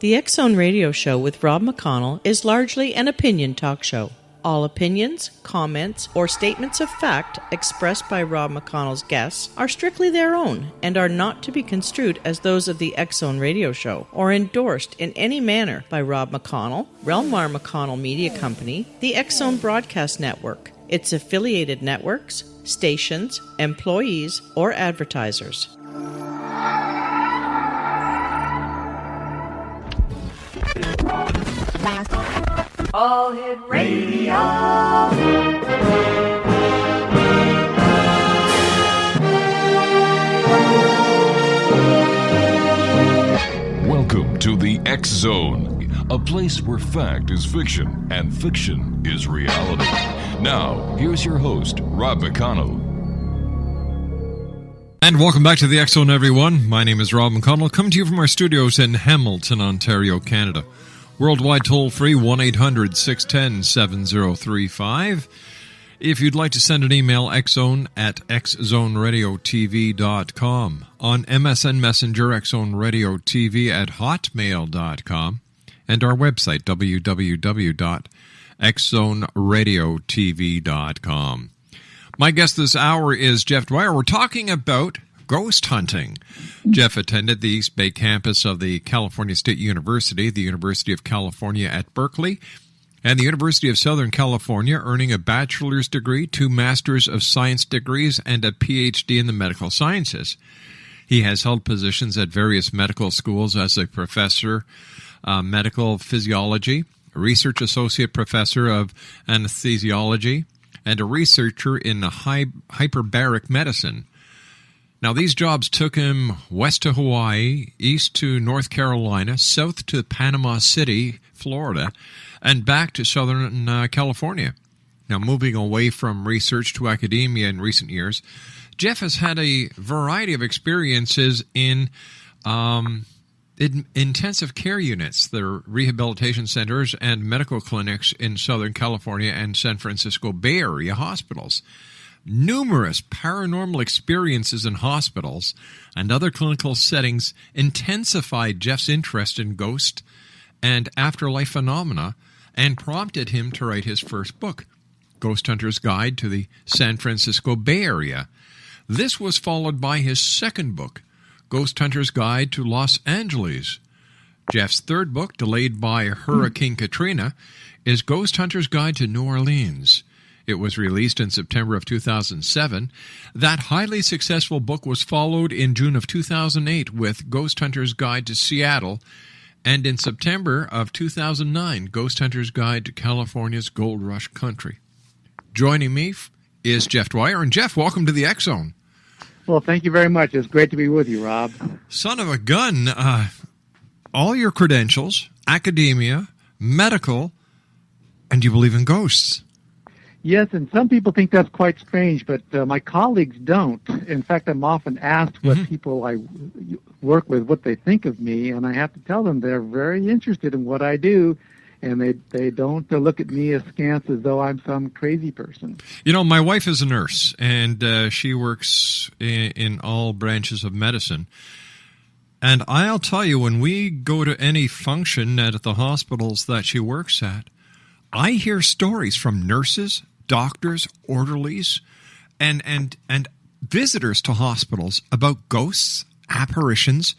The X Zone Radio Show with Rob McConnell is largely an opinion talk show. All opinions, comments, or statements of fact expressed by Rob McConnell's guests are strictly their own and are not to be construed as those of the X Zone Radio Show or endorsed in any manner by Rob McConnell, Relmar McConnell Media Company, the X Zone Broadcast Network, its affiliated networks, stations, employees, or advertisers. All Hit Radio. Welcome to the X Zone, a place where fact is fiction and fiction is reality. Now, here's your host, Rob McConnell. And welcome back to the X Zone, everyone. My name is Rob McConnell, coming to you from our studios in Hamilton, Ontario, Canada. Worldwide toll-free, 1-800-610-7035. If you'd like to send an email, xzone@xzoneradiotv.com. On MSN Messenger, xzoneradiotv@hotmail.com. And our website, www.xzoneradiotv.com. My guest this hour is Jeff Dwyer. We're talking about ghost hunting. Jeff attended the East Bay campus of the California State University, the University of California at Berkeley, and the University of Southern California, earning a bachelor's degree, 2 masters of science degrees, and a PhD in the medical sciences. He has held positions at various medical schools as a professor, medical physiology, a research associate professor of anesthesiology, and a researcher in hyperbaric medicine. Now, these jobs took him west to Hawaii, east to North Carolina, south to Panama City, Florida, and back to Southern California. Now, moving away from research to academia in recent years, Jeff has had a variety of experiences in intensive care units, the rehabilitation centers and medical clinics in Southern California and San Francisco Bay Area hospitals. Numerous paranormal experiences in hospitals and other clinical settings intensified Jeff's interest in ghost and afterlife phenomena and prompted him to write his first book, Ghost Hunter's Guide to the San Francisco Bay Area. This was followed by his second book, Ghost Hunter's Guide to Los Angeles. Jeff's third book, delayed by Hurricane Katrina, is Ghost Hunter's Guide to New Orleans. It was released in September of 2007. That highly successful book was followed in June of 2008 with Ghost Hunter's Guide to Seattle, and in September of 2009, Ghost Hunter's Guide to California's Gold Rush Country. Joining me is Jeff Dwyer. And Jeff, welcome to the X Zone. Well, thank you very much. It's great to be with you, Rob. Son of a gun. All your credentials, academia, medical, and you believe in ghosts. Yes, and some people think that's quite strange, but my colleagues don't. In fact, I'm often asked what people I work with, what they think of me, and I have to tell them they're very interested in what I do, and they don't look at me askance as though I'm some crazy person. You know, my wife is a nurse, and she works in all branches of medicine. And I'll tell you, when we go to any function at the hospitals that she works at, I hear stories from nurses, doctors, orderlies, and visitors to hospitals about ghosts, apparitions,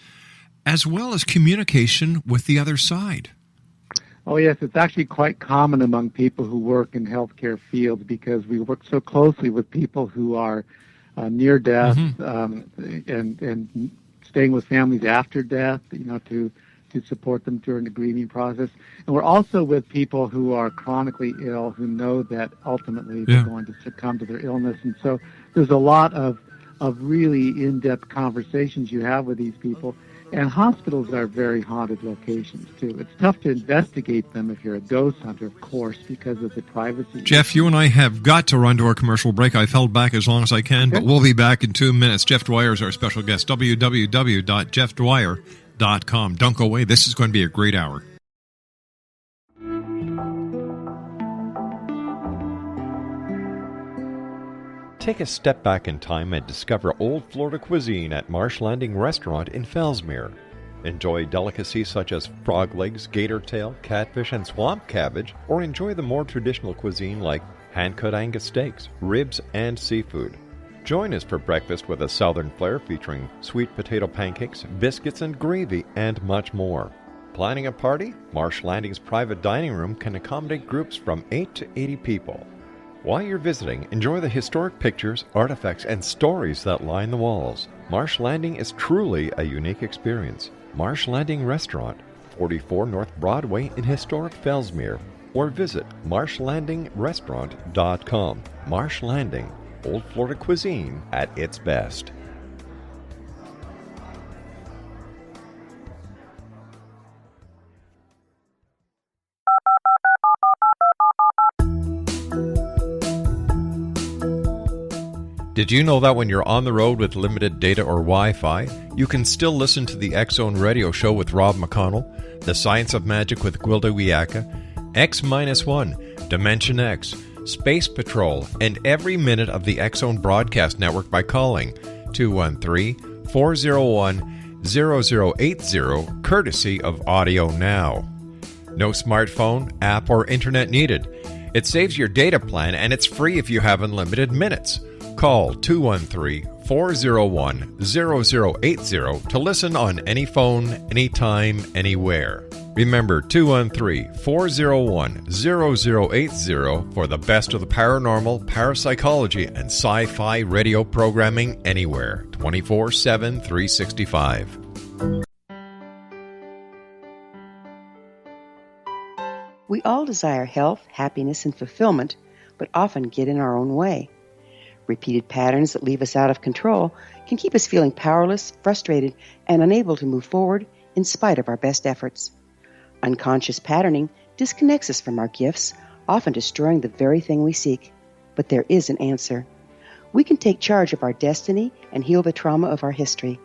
as well as communication with the other side. Oh, yes, it's actually quite common among people who work in healthcare fields because we work so closely with people who are near death and staying with families after death, to support them during the grieving process. And we're also with people who are chronically ill, who know that ultimately they're going to succumb to their illness. And so there's a lot of really in-depth conversations you have with these people. And hospitals are very haunted locations, too. It's tough to investigate them if you're a ghost hunter, of course, because of the privacy. Jeff, you and I have got to run to our commercial break. I've held back as long as I can, but we'll be back in 2 minutes. Jeff Dwyer is our special guest, www.jeffdwyer.com. Don't go away. This is going to be a great hour. Take a step back in time and discover old Florida cuisine at Marsh Landing Restaurant in Fellsmere. Enjoy delicacies such as frog legs, gator tail, catfish, and swamp cabbage, or enjoy the more traditional cuisine like hand-cut Angus steaks, ribs, and seafood. Join us for breakfast with a southern flair featuring sweet potato pancakes, biscuits and gravy, and much more. Planning a party? Marsh Landing's private dining room can accommodate groups from 8 to 80 people. While you're visiting, enjoy the historic pictures, artifacts, and stories that line the walls. Marsh Landing is truly a unique experience. Marsh Landing Restaurant, 44 North Broadway in historic Fellsmere, or visit marshlandingrestaurant.com. Marsh Landing, Old Florida cuisine at its best. Did you know that when you're on the road with limited data or Wi-Fi, you can still listen to the X-Zone Radio Show with Rob McConnell, The Science of Magic with Gwilda Wiyaka, X-1, Dimension X, Space Patrol, and every minute of the X-Zone broadcast network by calling 213-401-0080, courtesy of Audio Now. No smartphone, app, or internet needed. It saves your data plan, and it's free if you have unlimited minutes. Call 213-401-0080 to listen on any phone, anytime, anywhere. Remember 213-401-0080 for the best of the paranormal, parapsychology, and sci-fi radio programming anywhere, 24/7, 365. We all desire health, happiness, and fulfillment, but often get in our own way. Repeated patterns that leave us out of control can keep us feeling powerless, frustrated, and unable to move forward in spite of our best efforts. Unconscious patterning disconnects us from our gifts, often destroying the very thing we seek. But there is an answer. We can take charge of our destiny and heal the trauma of our history.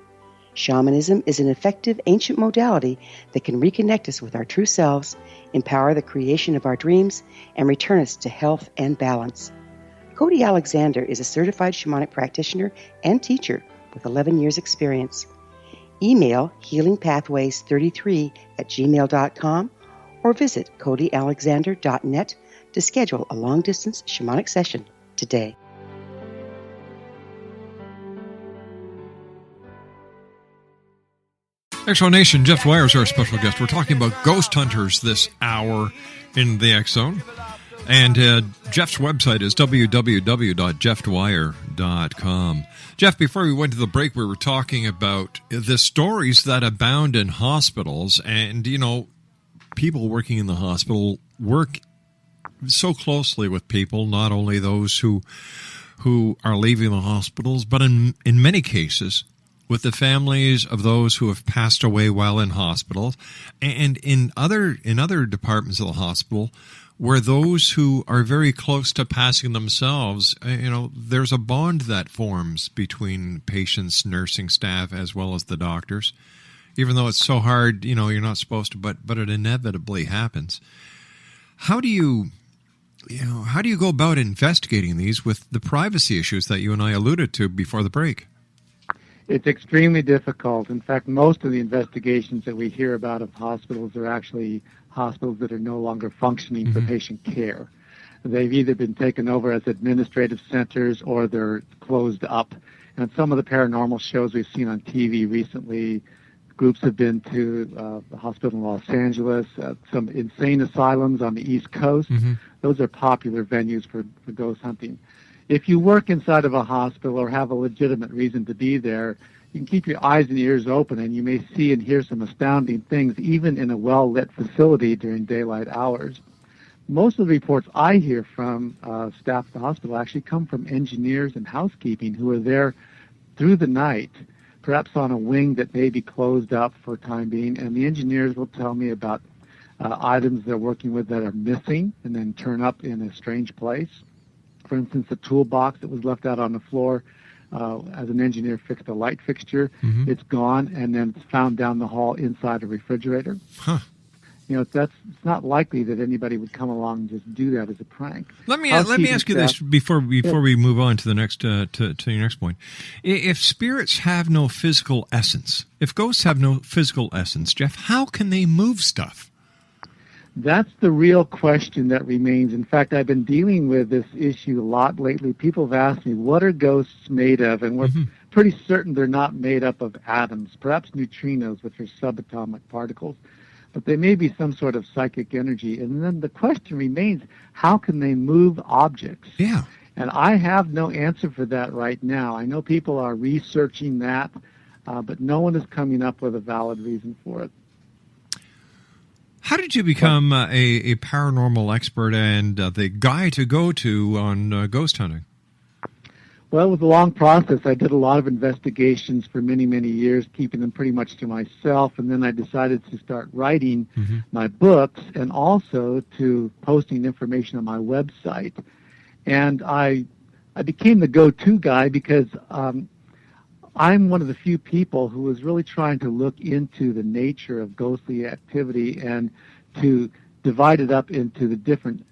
Shamanism is an effective ancient modality that can reconnect us with our true selves, empower the creation of our dreams, and return us to health and balance. Cody Alexander is a certified shamanic practitioner and teacher with 11 years' experience. Email healingpathways33@gmail.com or visit codyalexander.net to schedule a long-distance shamanic session today. X-Zone Nation, Jeff Dwyer is our special guest. We're talking about ghost hunters this hour in the X-Zone. And Jeff's website is www.jeffdwyer.com. Jeff, before we went to the break, we were talking about the stories that abound in hospitals. And, you know, people working in the hospital work so closely with people, not only those who are leaving the hospitals, but in many cases with the families of those who have passed away while in hospitals, and in other departments of the hospital where those who are very close to passing themselves, you know, there's a bond that forms between patients, nursing staff, as well as the doctors. Even though it's so hard, you know, you're not supposed to, but it inevitably happens. How do you go about investigating these with the privacy issues that you and I alluded to before the break? It's extremely difficult. In fact, most of the investigations that we hear about of hospitals are actually hospitals that are no longer functioning for patient care. They've either been taken over as administrative centers or they're closed up. And some of the paranormal shows we've seen on TV recently, groups have been to the hospital in Los Angeles, some insane asylums on the East Coast. Those are popular venues for ghost hunting. If you work inside of a hospital or have a legitimate reason to be there, you can keep your eyes and ears open, and you may see and hear some astounding things, even in a well-lit facility during daylight hours. Most of the reports I hear from staff at the hospital actually come from engineers and housekeeping who are there through the night, perhaps on a wing that may be closed up for the time being, and the engineers will tell me about items they're working with that are missing and then turn up in a strange place. For instance, the toolbox that was left out on the floor, as an engineer fixed a light fixture, it's gone, and then it's found down the hall inside a refrigerator. it's not likely that anybody would come along and just do that as a prank. Let me ask you this before we move on to the next to your next point. If spirits have no physical essence, if ghosts have no physical essence, Jeff, how can they move stuff? That's the real question that remains. In fact, I've been dealing with this issue a lot lately. People have asked me, what are ghosts made of? And we're pretty certain they're not made up of atoms, perhaps neutrinos, which are subatomic particles. But they may be some sort of psychic energy. And then the question remains, how can they move objects? Yeah. And I have no answer for that right now. I know people are researching that, but no one is coming up with a valid reason for it. How did you become a paranormal expert and the guy to go to on ghost hunting? Well, it was a long process. I did a lot of investigations for many, many years, keeping them pretty much to myself, and then I decided to start writing my books and also to posting information on my website. And I became the go-to guy because I'm one of the few people who was really trying to look into the nature of ghostly activity and to divide it up into the different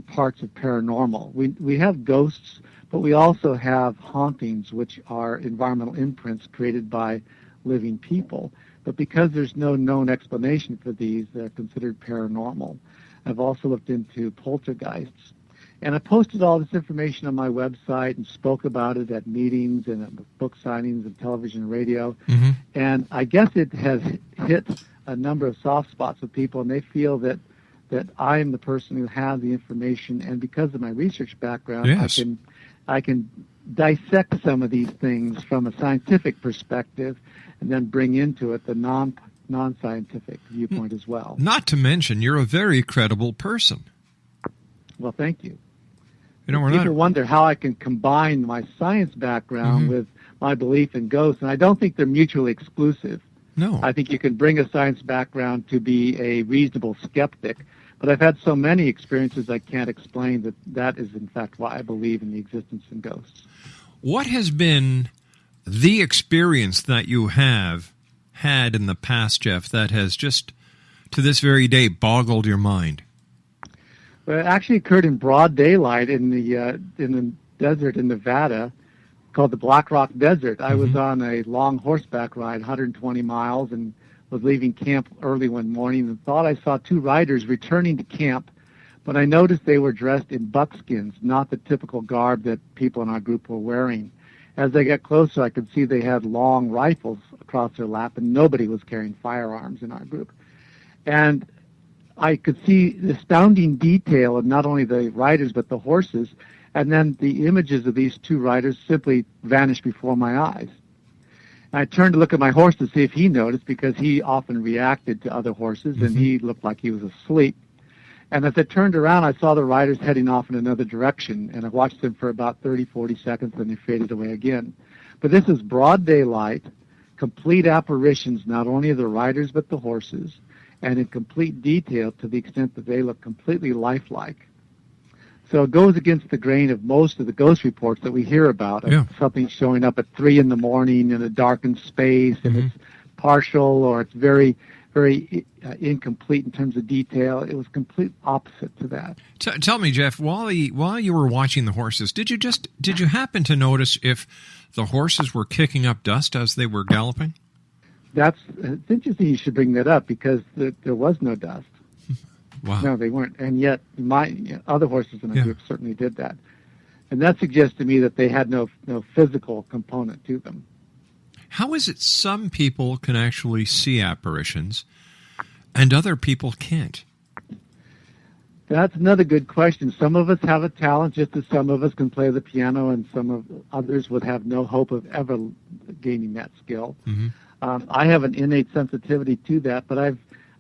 parts of paranormal. We have ghosts, but we also have hauntings, which are environmental imprints created by living people. But because there's no known explanation for these, they're considered paranormal. I've also looked into poltergeists. And I posted all this information on my website and spoke about it at meetings and at book signings and television and radio. And I guess it has hit a number of soft spots with people, and they feel that I'm the person who has the information. And because of my research background, yes, I can dissect some of these things from a scientific perspective and then bring into it the non-scientific viewpoint as well. Not to mention, you're a very credible person. Well, thank you. We're People wonder how I can combine my science background with my belief in ghosts, and I don't think they're mutually exclusive. No. I think you can bring a science background to be a reasonable skeptic, but I've had so many experiences I can't explain that is, in fact, why I believe in the existence of ghosts. What has been the experience that you have had in the past, Jeff, that has just, to this very day, boggled your mind? Well, it actually occurred in broad daylight in the desert in Nevada, called the Black Rock Desert. I was on a long horseback ride, 120 miles, and was leaving camp early one morning and thought I saw two riders returning to camp, but I noticed they were dressed in buckskins, not the typical garb that people in our group were wearing. As I got closer, I could see they had long rifles across their lap, and nobody was carrying firearms in our group. And I could see the astounding detail of not only the riders but the horses, and then the images of these two riders simply vanished before my eyes. And I turned to look at my horse to see if he noticed, because he often reacted to other horses, and he looked like he was asleep. And as I turned around, I saw the riders heading off in another direction, and I watched them for about 30, 40 seconds, then they faded away again. But this is broad daylight, complete apparitions, not only of the riders but the horses, and in complete detail to the extent that they look completely lifelike. So it goes against the grain of most of the ghost reports that we hear about, of something showing up at 3 in the morning in a darkened space, and it's partial or it's very, very incomplete in terms of detail. It was complete opposite to that. Tell me, Jeff, while you were watching the horses, did you happen to notice if the horses were kicking up dust as they were galloping? It's interesting you should bring that up, because there was no dust. Wow. No, they weren't. And yet other horses in the group certainly did that. And that suggests to me that they had no physical component to them. How is it some people can actually see apparitions and other people can't? That's another good question. Some of us have a talent, just as some of us can play the piano, and some of others would have no hope of ever gaining that skill. I have an innate sensitivity to that, but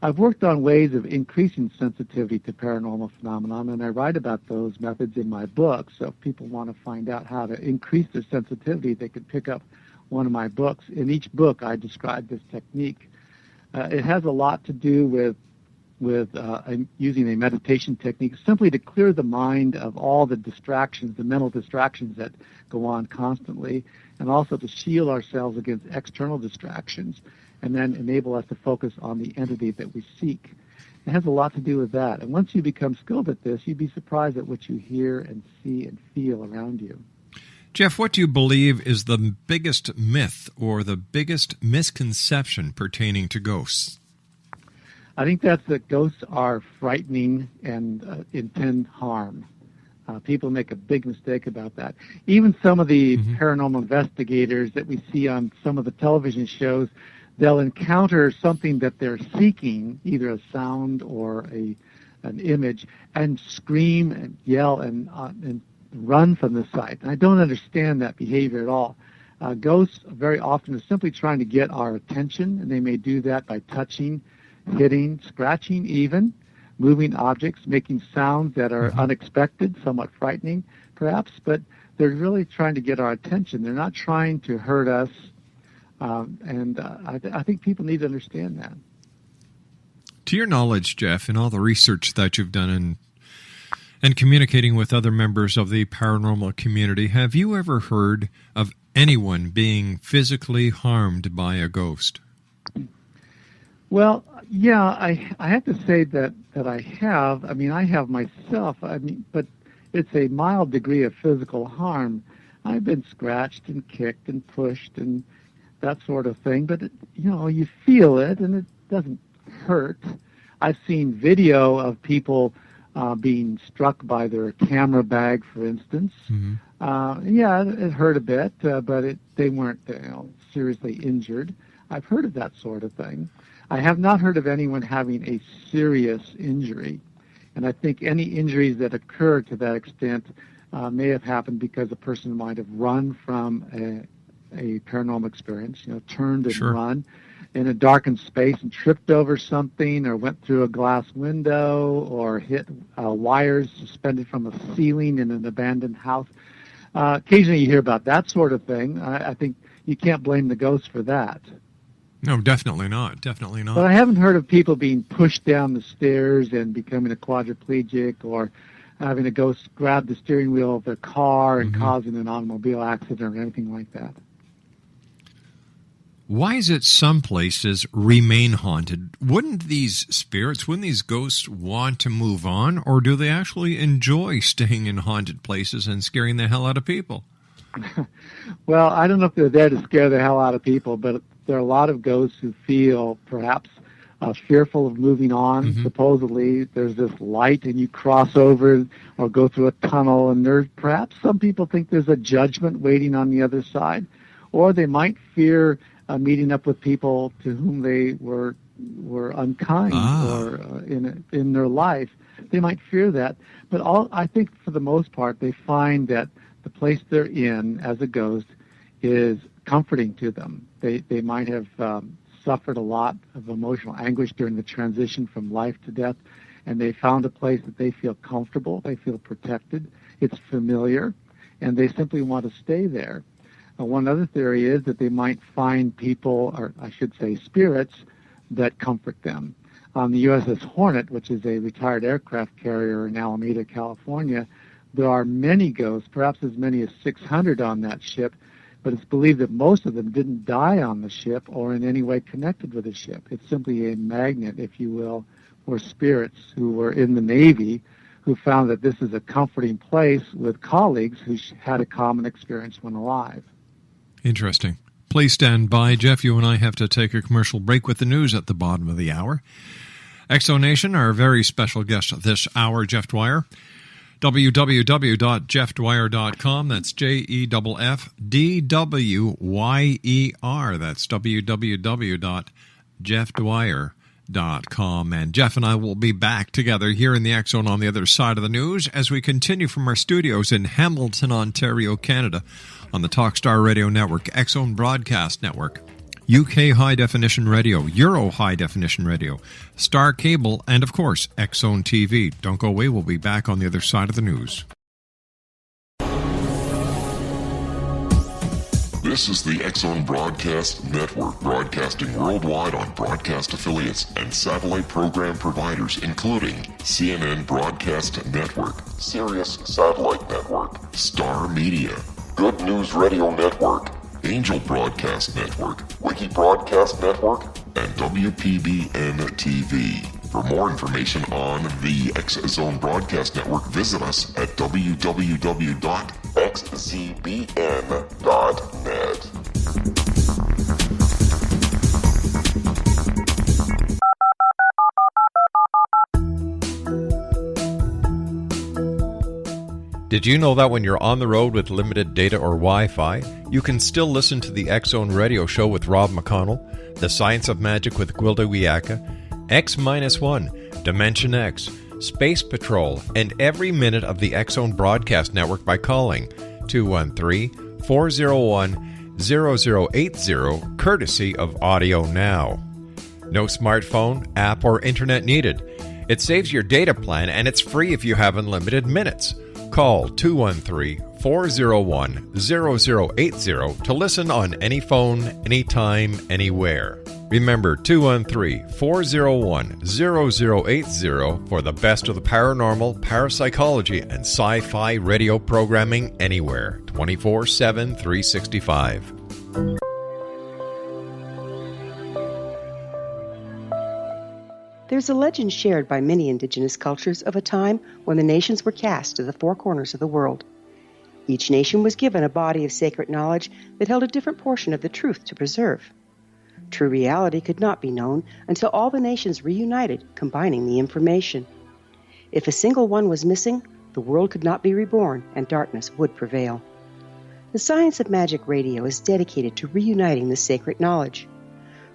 I've worked on ways of increasing sensitivity to paranormal phenomenon, and I write about those methods in my book. So if people want to find out how to increase their sensitivity, they could pick up one of my books. In each book, I describe this technique. It has a lot to do with using a meditation technique simply to clear the mind of all the distractions, the mental distractions that go on constantly, and also to shield ourselves against external distractions, and then enable us to focus on the entity that we seek. It has a lot to do with that. And once you become skilled at this, you'd be surprised at what you hear and see and feel around you. Jeff, what do you believe is the biggest myth or the biggest misconception pertaining to ghosts? I think that's that ghosts are frightening and intend harm. People make a big mistake about that. Even some of the paranormal investigators that we see on some of the television shows, they'll encounter something that they're seeking, either a sound or an image, and scream and yell and run from the site. And I don't understand that behavior at all. Ghosts very often are simply trying to get our attention, and they may do that by touching, hitting, scratching even, moving objects, making sounds that are unexpected, somewhat frightening perhaps, but they're really trying to get our attention. They're not trying to hurt us, and I think people need to understand that. To your knowledge, Jeff, in all the research that you've done and communicating with other members of the paranormal community, have you ever heard of anyone being physically harmed by a ghost? Well, yeah, I have to say that I have. I mean, I have myself. But it's a mild degree of physical harm. I've been scratched and kicked and pushed and that sort of thing. But you feel it, and it doesn't hurt. I've seen video of people being struck by their camera bag, for instance. Yeah, it hurt a bit, but they weren't seriously injured. I've heard of that sort of thing. I have not heard of anyone having a serious injury, and I think any injuries that occur to that extent may have happened because a person might have run from a paranormal experience, turned and run in a darkened space and tripped over something, or went through a glass window, or hit wires suspended from a ceiling in an abandoned house. Occasionally you hear about that sort of thing. I think you can't blame the ghost for that. No, definitely not. Definitely not. But I haven't heard of people being pushed down the stairs and becoming a quadriplegic, or having a ghost grab the steering wheel of their car and causing an automobile accident or anything like that. Why is it some places remain haunted? Wouldn't these ghosts want to move on, or do they actually enjoy staying in haunted places and scaring the hell out of people? Well, I don't know if they're there to scare the hell out of people, but there are a lot of ghosts who feel perhaps fearful of moving on. Supposedly there's this light and you cross over or go through a tunnel, and there's perhaps some people think there's a judgment waiting on the other side, or they might fear meeting up with people to whom they were unkind or in their life. They might fear that, but I think for the most part they find that the place they're in as a ghost is comforting to them. They might have suffered a lot of emotional anguish during the transition from life to death, and they found a place that they feel comfortable, they feel protected, it's familiar, and they simply want to stay there. One other theory is that they might find people, or I should say spirits, that comfort them. On the USS Hornet, which is a retired aircraft carrier in Alameda, California, there are many ghosts, perhaps as many as 600 on that ship, but it's believed that most of them didn't die on the ship or in any way connected with the ship. It's simply a magnet, if you will, for spirits who were in the Navy who found that this is a comforting place with colleagues who had a common experience when alive. Interesting. Please stand by, Jeff. You and I have to take a commercial break with the news at the bottom of the hour. Exonation, our very special guest this hour, Jeff Dwyer. www.jeffdwyer.com. That's JEFFDWYER. That's www.jeffdwyer.com. And Jeff and I will be back together here in the X Zone on the other side of the news as we continue from our studios in Hamilton, Ontario, Canada, on the Talkstar Radio Network, X Zone Broadcast Network, UK High Definition Radio, Euro High Definition Radio, Star Cable, and of course, X Zone TV. Don't go away. We'll be back on the other side of the news. This is the X Zone Broadcast Network, broadcasting worldwide on broadcast affiliates and satellite program providers, including CNN Broadcast Network, Sirius Satellite Network, Star Media, Good News Radio Network, Angel Broadcast Network, Wiki Broadcast Network, and WPBN TV. For more information on the X Zone Broadcast Network, visit us at www.xzbn.net. Did you know that when you're on the road with limited data or Wi-Fi, you can still listen to the X Zone Radio Show with Rob McConnell, The Science of Magic with Gwilda Wiyaka, X-1, Dimension X, Space Patrol, and every minute of the X Zone Broadcast Network by calling 213-401-0080, courtesy of Audio Now. No smartphone, app, or internet needed. It saves your data plan, and it's free if you have unlimited minutes. Call 213-401-0080 to listen on any phone, anytime, anywhere. Remember 213-401-0080 for the best of the paranormal, parapsychology, and sci-fi radio programming anywhere, 24/7, 365. There's a legend shared by many indigenous cultures of a time when the nations were cast to the four corners of the world. Each nation was given a body of sacred knowledge that held a different portion of the truth to preserve. True reality could not be known until all the nations reunited, combining the information. If a single one was missing, the world could not be reborn and darkness would prevail. The Science of Magic Radio is dedicated to reuniting the sacred knowledge.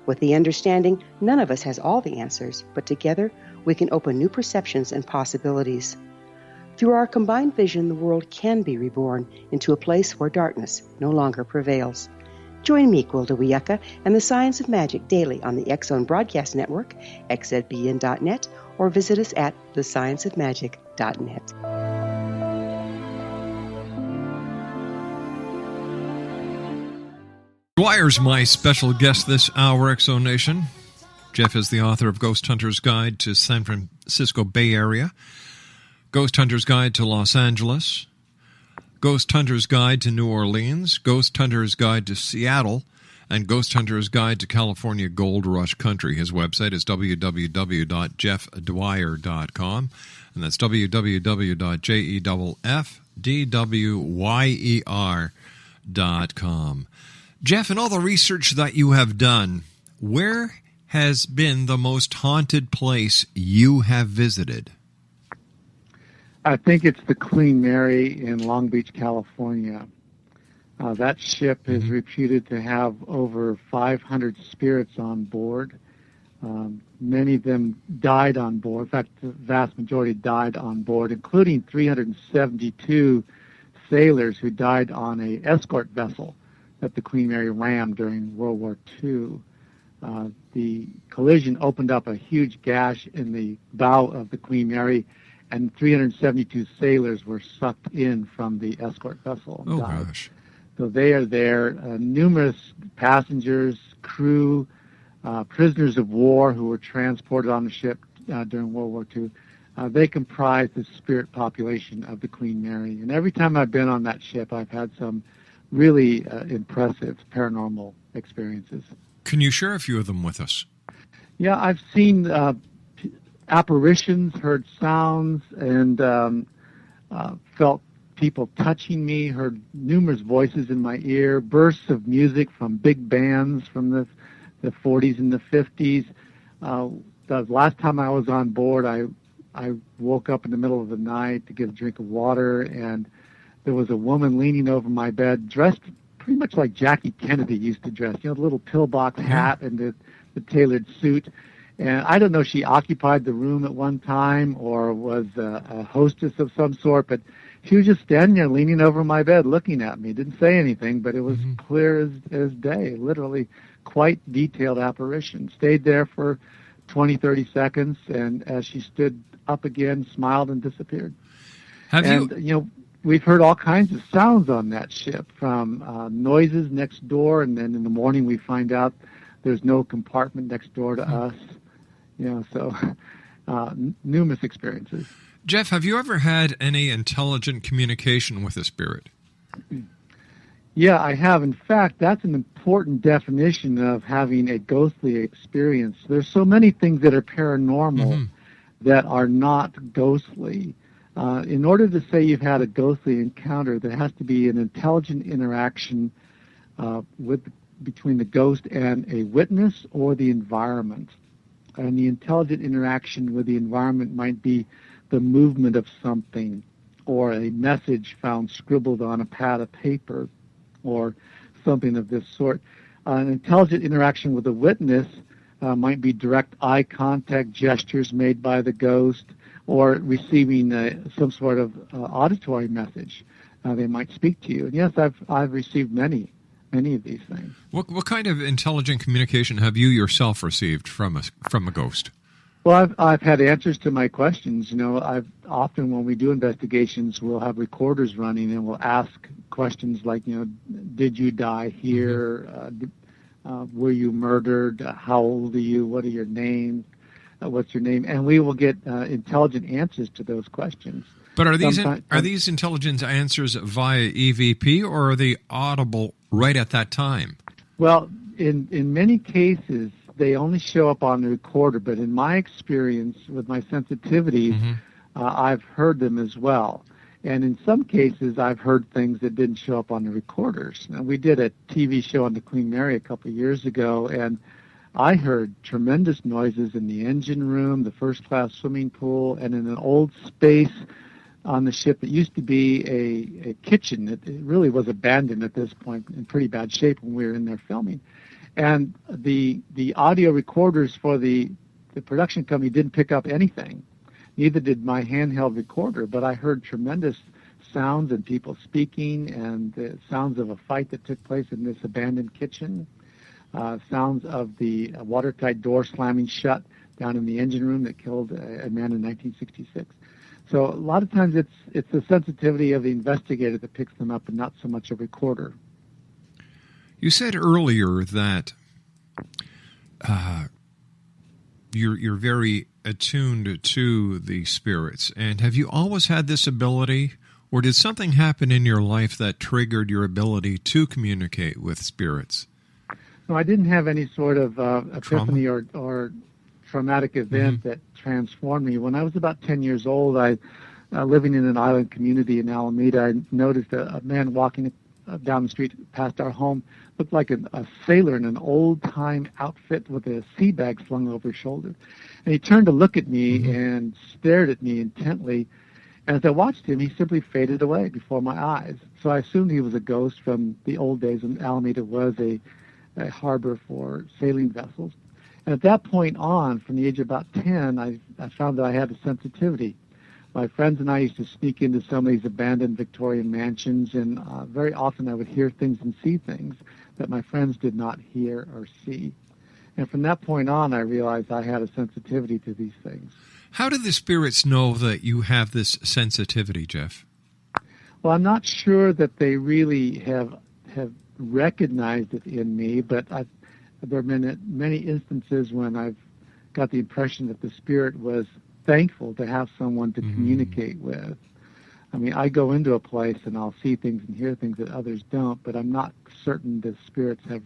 With the understanding, none of us has all the answers, but together we can open new perceptions and possibilities. Through our combined vision, the world can be reborn into a place where darkness no longer prevails. Join me, Gwilda Wiyaka, and the Science of Magic daily on the X Zone Broadcast Network, xzbn.net, or visit us at thescienceofmagic.net. Dwyer's my special guest this hour, X-Zone Nation. Jeff is the author of Ghost Hunter's Guide to San Francisco Bay Area, Ghost Hunter's Guide to Los Angeles, Ghost Hunter's Guide to New Orleans, Ghost Hunter's Guide to Seattle, and Ghost Hunter's Guide to California Gold Rush Country. His website is www.jeffdwyer.com, and that's www.jeffdwyer.com. Jeff, in all the research that you have done, where has been the most haunted place you have visited? I think it's the Queen Mary in Long Beach, California. That ship is reputed to have over 500 spirits on board. Many of them died on board. In fact, the vast majority died on board, including 372 sailors who died on an escort vessel that the Queen Mary rammed during World War II. The collision opened up a huge gash in the bow of the Queen Mary, and 372 sailors were sucked in from the escort vessel. Oh, gosh. So they are there. Numerous passengers, crew, prisoners of war who were transported on the ship during World War II. They comprise the spirit population of the Queen Mary. And every time I've been on that ship, I've had some really impressive paranormal experiences. Can you share a few of them with us? Yeah, I've seen apparitions, heard sounds, and felt people touching me, heard numerous voices in my ear, bursts of music from big bands from the 40s and the 50s. The last time I was on board, I woke up in the middle of the night to get a drink of water, and there was a woman leaning over my bed, dressed pretty much like Jackie Kennedy used to dress, the little pillbox hat and the tailored suit. And I don't know if she occupied the room at one time or was a hostess of some sort, but she was just standing there leaning over my bed looking at me. Didn't say anything, but it was clear as day, literally quite detailed apparition. Stayed there for 20, 30 seconds, and as she stood up again, smiled and disappeared. We've heard all kinds of sounds on that ship, from noises next door, and then in the morning we find out there's no compartment next door to us. Numerous experiences. Jeff, have you ever had any intelligent communication with a spirit? Yeah, I have. In fact, that's an important definition of having a ghostly experience. There's so many things that are paranormal that are not ghostly. In order to say you've had a ghostly encounter, there has to be an intelligent interaction between the ghost and a witness or the environment. And the intelligent interaction with the environment might be the movement of something or a message found scribbled on a pad of paper or something of this sort. An intelligent interaction with a witness might be direct eye contact, gestures made by the ghost, or receiving some sort of auditory message. They might speak to you. And yes, I've received many of these things. What kind of intelligent communication have you yourself received from a ghost? Well, I've had answers to my questions. You know, I've often, when we do investigations, we'll have recorders running and we'll ask questions like, you know, did you die here? Were you murdered? How old are you? What are your names? What's your name? And we will get intelligent answers to those questions. But are these intelligent answers via EVP, or are they audible right at that time? Well, in many cases, they only show up on the recorder. But in my experience with my sensitivities, I've heard them as well. And in some cases, I've heard things that didn't show up on the recorders. Now, we did a TV show on the Queen Mary a couple of years ago, and I heard tremendous noises in the engine room, the first-class swimming pool, and in an old space on the ship that used to be a kitchen. It really was abandoned at this point, in pretty bad shape when we were in there filming. And the audio recorders for the production company didn't pick up anything. Neither did my handheld recorder, but I heard tremendous sounds and people speaking and the sounds of a fight that took place in this abandoned kitchen, sounds of the watertight door slamming shut down in the engine room that killed a man in 1966. So a lot of times it's the sensitivity of the investigator that picks them up and not so much a recorder. You said earlier that you're very attuned to the spirits. And have you always had this ability, or did something happen in your life that triggered your ability to communicate with spirits? No, I didn't have any sort of epiphany or traumatic event that transformed me. When I was about 10 years old, living in an island community in Alameda, I noticed a man walking down the street past our home, looked like a sailor in an old-time outfit with a sea bag slung over his shoulder. And he turned to look at me and stared at me intently. And as I watched him, he simply faded away before my eyes. So I assumed he was a ghost from the old days when Alameda was a harbor for sailing vessels. And at that point on, from the age of about 10, I found that I had a sensitivity. My friends and I used to sneak into some of these abandoned Victorian mansions, and very often I would hear things and see things that my friends did not hear or see. And from that point on, I realized I had a sensitivity to these things. How do the spirits know that you have this sensitivity, Jeff? Well, I'm not sure that they really have recognized it in me, but there have been many instances when I've got the impression that the spirit was thankful to have someone to communicate with. I mean, I go into a place and I'll see things and hear things that others don't, but I'm not certain the spirits have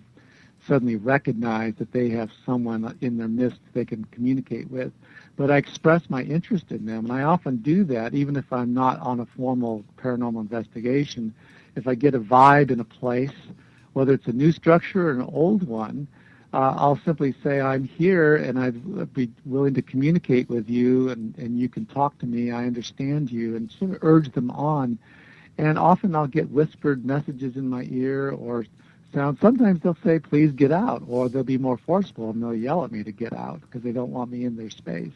suddenly recognized that they have someone in their midst they can communicate with. But I express my interest in them, and I often do that even if I'm not on a formal paranormal investigation. If I get a vibe in a place, whether it's a new structure or an old one, I'll simply say, I'm here and I'd be willing to communicate with you and you can talk to me, I understand you, and sort of urge them on. And often I'll get whispered messages in my ear or sound. Sometimes they'll say, please get out, or they'll be more forceful and they'll yell at me to get out because they don't want me in their space.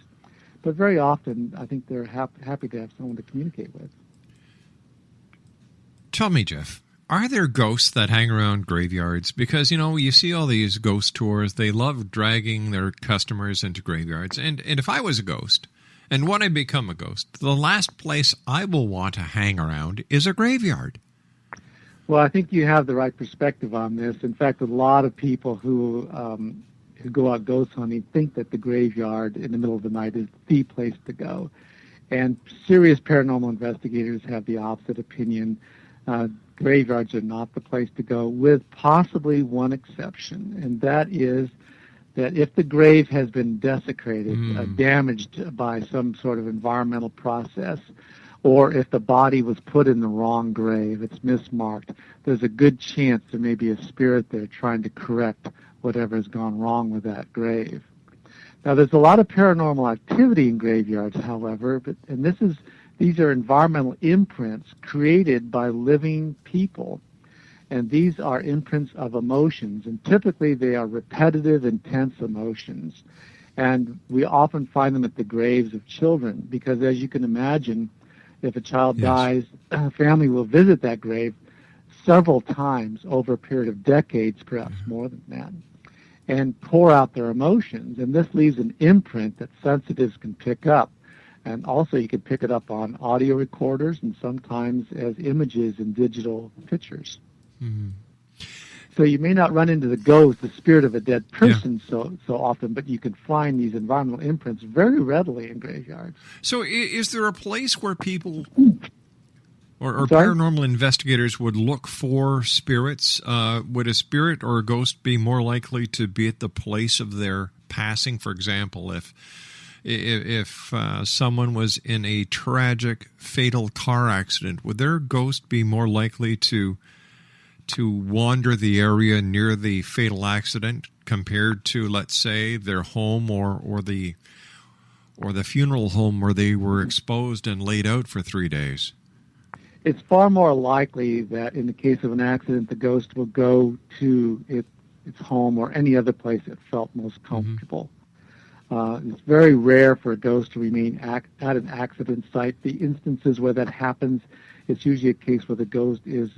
But very often, I think they're happy to have someone to communicate with. Tell me, Jeff, are there ghosts that hang around graveyards? Because, you know, you see all these ghost tours. They love dragging their customers into graveyards. And if I was a ghost, and when I become a ghost, the last place I will want to hang around is a graveyard. Well, I think you have the right perspective on this. In fact, a lot of people who go out ghost hunting think that the graveyard in the middle of the night is the place to go. And serious paranormal investigators have the opposite opinion. graveyards are not the place to go, with possibly one exception, and that is that if the grave has been desecrated, damaged by some sort of environmental process, or if the body was put in the wrong grave, it's mismarked, there's a good chance there may be a spirit there trying to correct whatever has gone wrong with that grave. Now, there's a lot of paranormal activity in graveyards, however, these are environmental imprints created by living people. And these are imprints of emotions, and typically they are repetitive, intense emotions. And we often find them at the graves of children, because as you can imagine, if a child dies, a family will visit that grave several times over a period of decades, perhaps more than that, and pour out their emotions. And this leaves an imprint that sensitives can pick up. And also you can pick it up on audio recorders and sometimes as images in digital pictures. Mm-hmm. So you may not run into the ghost, the spirit of a dead person so often, but you can find these environmental imprints very readily in graveyards. So is there a place where people or paranormal investigators would look for spirits? Would a spirit or a ghost be more likely to be at the place of their passing? For example, if someone was in a tragic, fatal car accident, would their ghost be more likely to wander the area near the fatal accident compared to, let's say, their home or the funeral home where they were exposed and laid out for 3 days? It's far more likely that in the case of an accident, the ghost will go to its home or any other place it felt most comfortable. It's very rare for a ghost to remain at an accident site. The instances where that happens, it's usually a case where the ghost is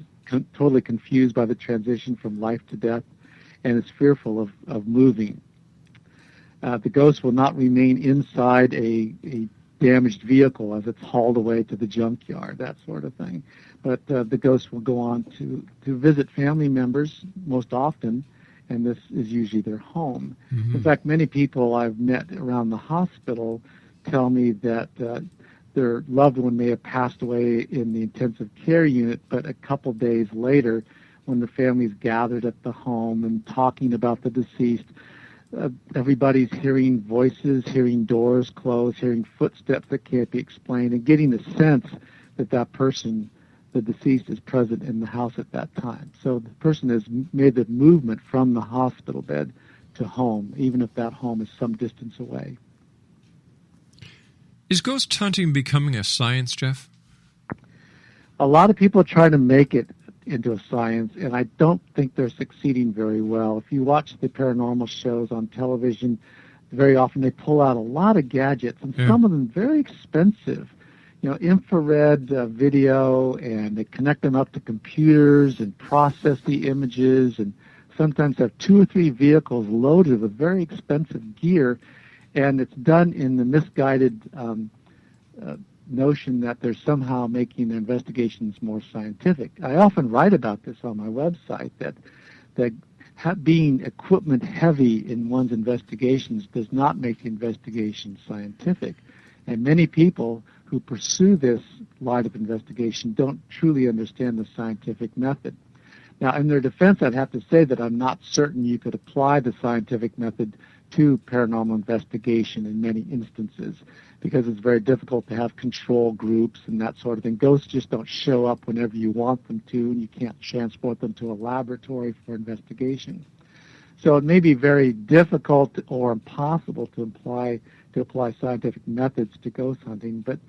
totally confused by the transition from life to death and is fearful of moving. The ghost will not remain inside a damaged vehicle as it's hauled away to the junkyard, that sort of thing. But the ghost will go on to visit family members most often, and this is usually their home. Mm-hmm. In fact, many people I've met around the hospital tell me that their loved one may have passed away in the intensive care unit, but a couple days later, when the family's gathered at the home and talking about the deceased, everybody's hearing voices, hearing doors close, hearing footsteps that can't be explained, and getting the sense that that person, the deceased, is present in the house at that time. So the person has made the movement from the hospital bed to home, even if that home is some distance away. Is ghost hunting becoming a science, Jeff? A lot of people are trying to make it into a science, and I don't think they're succeeding very well. If you watch the paranormal shows on television, very often they pull out a lot of gadgets, and some of them very expensive. Infrared video, and they connect them up to computers and process the images, and sometimes have 2 or 3 vehicles loaded with very expensive gear, and it's done in the misguided notion that they're somehow making their investigations more scientific. I often write about this on my website, that being equipment heavy in one's investigations does not make the investigation scientific. And many people who pursue this line of investigation don't truly understand the scientific method. Now, in their defense, I'd have to say that I'm not certain you could apply the scientific method to paranormal investigation in many instances, because it's very difficult to have control groups and that sort of thing. Ghosts just don't show up whenever you want them to, and you can't transport them to a laboratory for investigation. So it may be very difficult or impossible to apply scientific methods to ghost hunting, but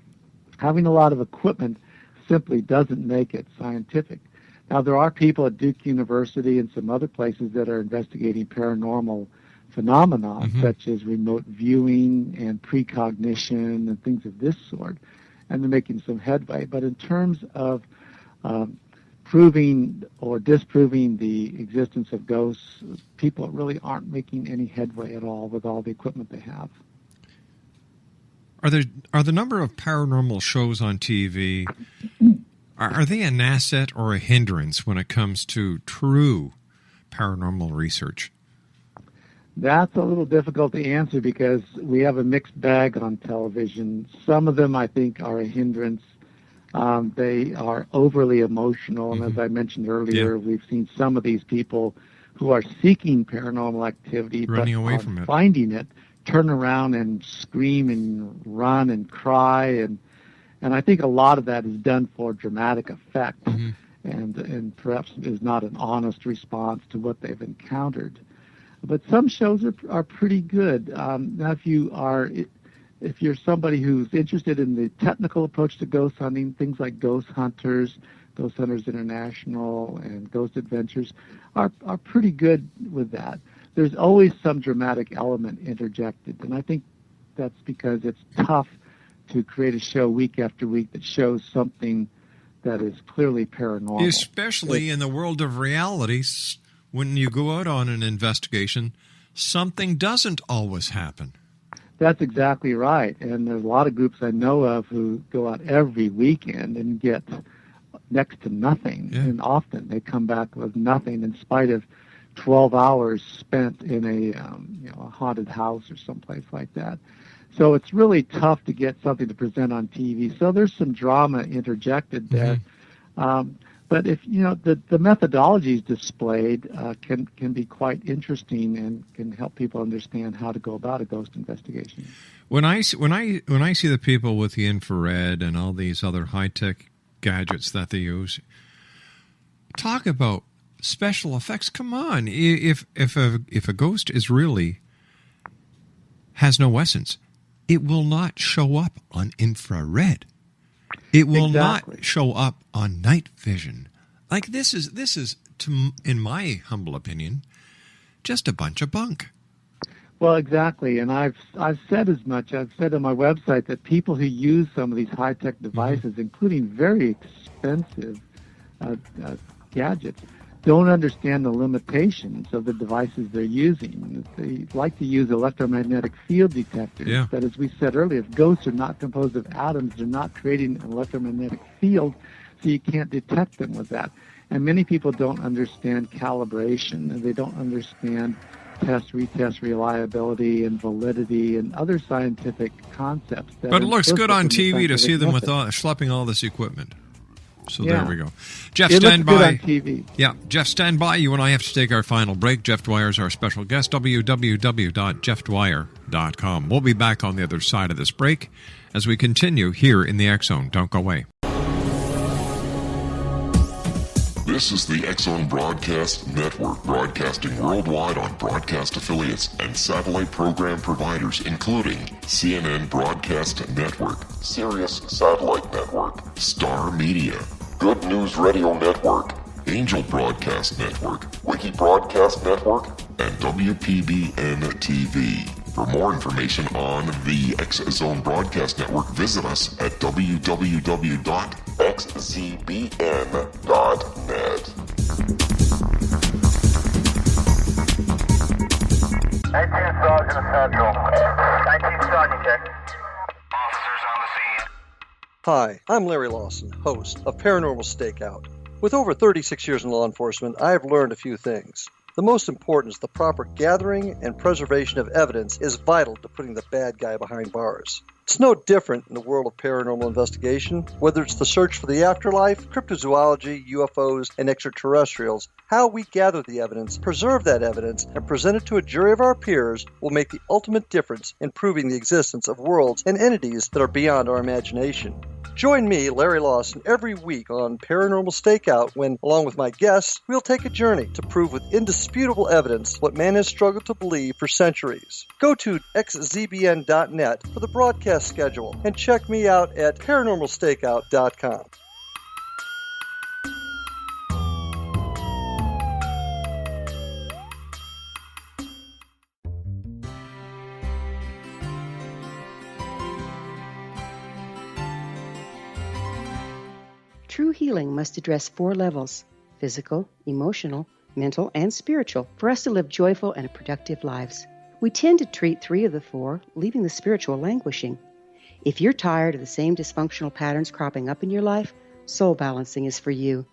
having a lot of equipment simply doesn't make it scientific. Now, there are people at Duke University and some other places that are investigating paranormal phenomena, such as remote viewing and precognition and things of this sort, and they're making some headway. But in terms of proving or disproving the existence of ghosts, people really aren't making any headway at all with all the equipment they have. Are the number of paranormal shows on TV, are they an asset or a hindrance when it comes to true paranormal research? That's a little difficult to answer because we have a mixed bag on television. Some of them, I think, are a hindrance. They are overly emotional, and as I mentioned earlier, we've seen some of these people who are seeking paranormal activity, running but away from it, finding it, turn around and scream and run and cry, and I think a lot of that is done for dramatic effect, and perhaps is not an honest response to what they've encountered. But some shows are pretty good. Now, if you're somebody who's interested in the technical approach to ghost hunting, things like Ghost Hunters International, and Ghost Adventures are pretty good with that. There's always some dramatic element interjected, and I think that's because it's tough to create a show week after week that shows something that is clearly paranormal. Especially in the world of reality, when you go out on an investigation, something doesn't always happen. That's exactly right. And there's a lot of groups I know of who go out every weekend and get next to nothing. Yeah. And often they come back with nothing in spite of 12 hours spent in a haunted house or someplace like that. So it's really tough to get something to present on TV. So there's some drama interjected there. But if the methodologies displayed can be quite interesting and can help people understand how to go about a ghost investigation. When I see the people with the infrared and all these other high-tech gadgets that they use, talk about special effects. Come on, if a ghost is really has no essence, it will not show up on infrared. It will not show up on night vision. Like this is in my humble opinion, just a bunch of bunk. Well, exactly, and I've said as much. I've said on my website that people who use some of these high-tech devices, including very expensive gadgets, don't understand the limitations of the devices they're using. They like to use electromagnetic field detectors. Yeah. But as we said earlier, if ghosts are not composed of atoms, they're not creating an electromagnetic field, so you can't detect them with that. And many people don't understand calibration, and they don't understand test, retest reliability and validity and other scientific concepts. But it looks good on TV to see them with schlepping all this equipment. So there we go. Jeff, stand by. Looks good on TV. Yeah, Jeff, stand by. You and I have to take our final break. Jeff Dwyer is our special guest, www.jeffdwyer.com. We'll be back on the other side of this break as we continue here in the X Zone. Don't go away. This is the X Zone Broadcast Network, broadcasting worldwide on broadcast affiliates and satellite program providers, including CNN Broadcast Network, Sirius Satellite Network, Star Media, Good News Radio Network, Angel Broadcast Network, Wiki Broadcast Network, and WPBN TV. For more information on the X Zone Broadcast Network, visit us at www.xzbn.net. 19 Sergeant Central. 19 Sergeant, check. Officers on the scene. Hi, I'm Larry Lawson, host of Paranormal Stakeout. With over 36 years in law enforcement, I have learned a few things. The most important is the proper gathering and preservation of evidence is vital to putting the bad guy behind bars. It's no different in the world of paranormal investigation. Whether it's the search for the afterlife, cryptozoology, UFOs, and extraterrestrials, how we gather the evidence, preserve that evidence, and present it to a jury of our peers will make the ultimate difference in proving the existence of worlds and entities that are beyond our imagination. Join me, Larry Lawson, every week on Paranormal Stakeout when, along with my guests, we'll take a journey to prove with indisputable evidence what man has struggled to believe for centuries. Go to xzbn.net for the broadcast schedule and check me out at paranormalstakeout.com. True healing must address 4 levels: physical, emotional, mental, and spiritual, for us to live joyful and productive lives. We tend to treat 3 of the 4, leaving the spiritual languishing. If you're tired of the same dysfunctional patterns cropping up in your life, Soul Balancing is for you.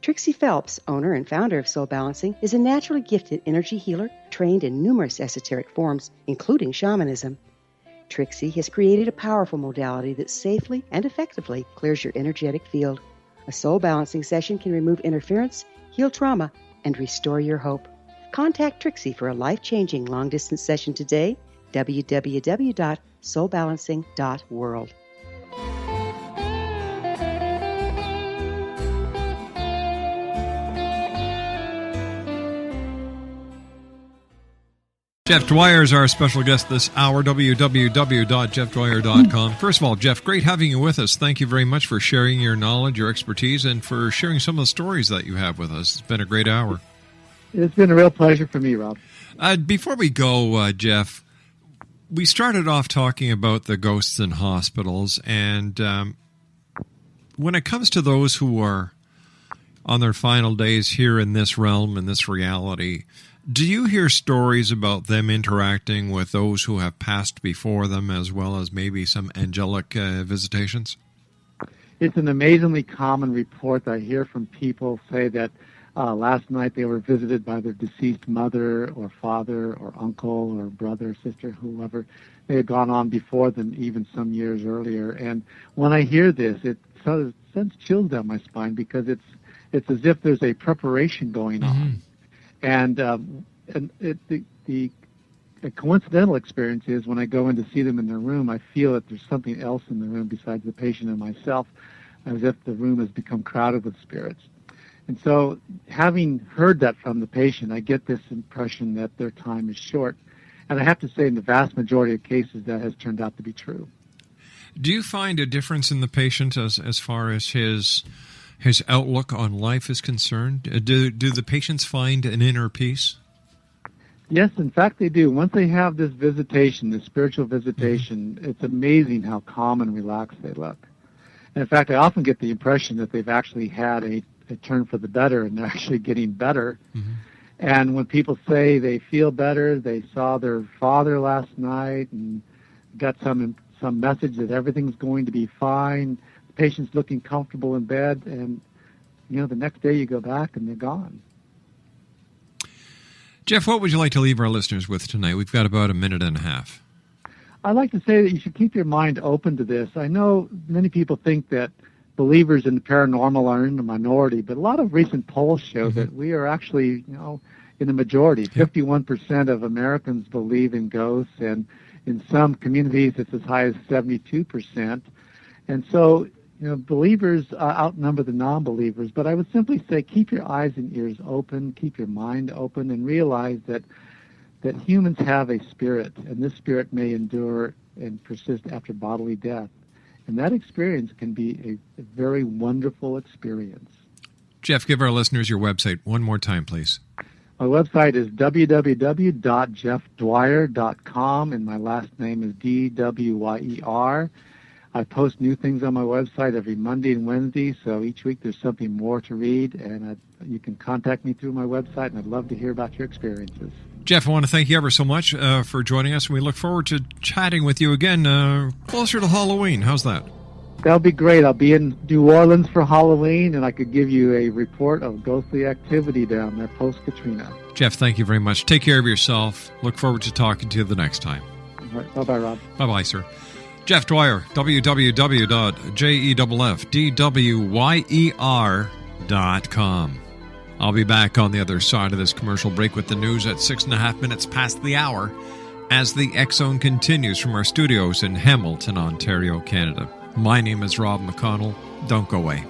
Trixie Phelps, owner and founder of Soul Balancing, is a naturally gifted energy healer trained in numerous esoteric forms, including shamanism. Trixie has created a powerful modality that safely and effectively clears your energetic field. A soul balancing session can remove interference, heal trauma, and restore your hope. Contact Trixie for a life-changing long-distance session today. www.soulbalancing.world. Jeff Dwyer is our special guest this hour, www.jeffdwyer.com. First of all, Jeff, great having you with us. Thank you very much for sharing your knowledge, your expertise, and for sharing some of the stories that you have with us. It's been a great hour. It's been a real pleasure for me, Rob. Before we go, Jeff, we started off talking about the ghosts in hospitals, and when it comes to those who are on their final days here in this realm, in this reality, do you hear stories about them interacting with those who have passed before them, as well as maybe some angelic visitations? It's an amazingly common report that I hear from people say that last night they were visited by their deceased mother or father or uncle or brother, sister, whoever. They had gone on before them even some years earlier. And when I hear this, it sort of sends chills down my spine because it's as if there's a preparation going on. And the coincidental experience is when I go in to see them in their room, I feel that there's something else in the room besides the patient and myself, as if the room has become crowded with spirits. And so having heard that from the patient, I get this impression that their time is short. And I have to say in the vast majority of cases that has turned out to be true. Do you find a difference in the patient as far as his outlook on life is concerned? Do the patients find an inner peace? Yes, in fact they do. Once they have this visitation, this spiritual visitation, it's amazing how calm and relaxed they look. And in fact, I often get the impression that they've actually had a turn for the better and they're actually getting better. And when people say they feel better, they saw their father last night and got some message that everything's going to be fine, the patient's looking comfortable in bed, and the next day you go back and they're gone. Jeff, what would you like to leave our listeners with tonight? We've got about a minute and a half. I'd like to say that you should keep your mind open to this. I know many people think that believers in the paranormal are in the minority, but a lot of recent polls show that we are actually, in the majority. 51% of Americans believe in ghosts, and in some communities it's as high as 72%. And so, believers outnumber the non-believers. But I would simply say keep your eyes and ears open, keep your mind open, and realize that humans have a spirit, and this spirit may endure and persist after bodily death. And that experience can be a very wonderful experience. Jeff, give our listeners your website one more time, please. My website is www.jeffdwyer.com, and my last name is Dwyer. I post new things on my website every Monday and Wednesday, so each week there's something more to read, and you can contact me through my website, and I'd love to hear about your experiences. Jeff, I want to thank you ever so much for joining us, and we look forward to chatting with you again closer to Halloween. How's that? That'll be great. I'll be in New Orleans for Halloween, and I could give you a report of ghostly activity down there post-Katrina. Jeff, thank you very much. Take care of yourself. Look forward to talking to you the next time. All right. Bye-bye, Rob. Bye-bye, sir. Jeff Dwyer, www.jeffdwyer.com. I'll be back on the other side of this commercial break with the news at 6.5 minutes past the hour as the X-Zone continues from our studios in Hamilton, Ontario, Canada. My name is Rob McConnell. Don't go away.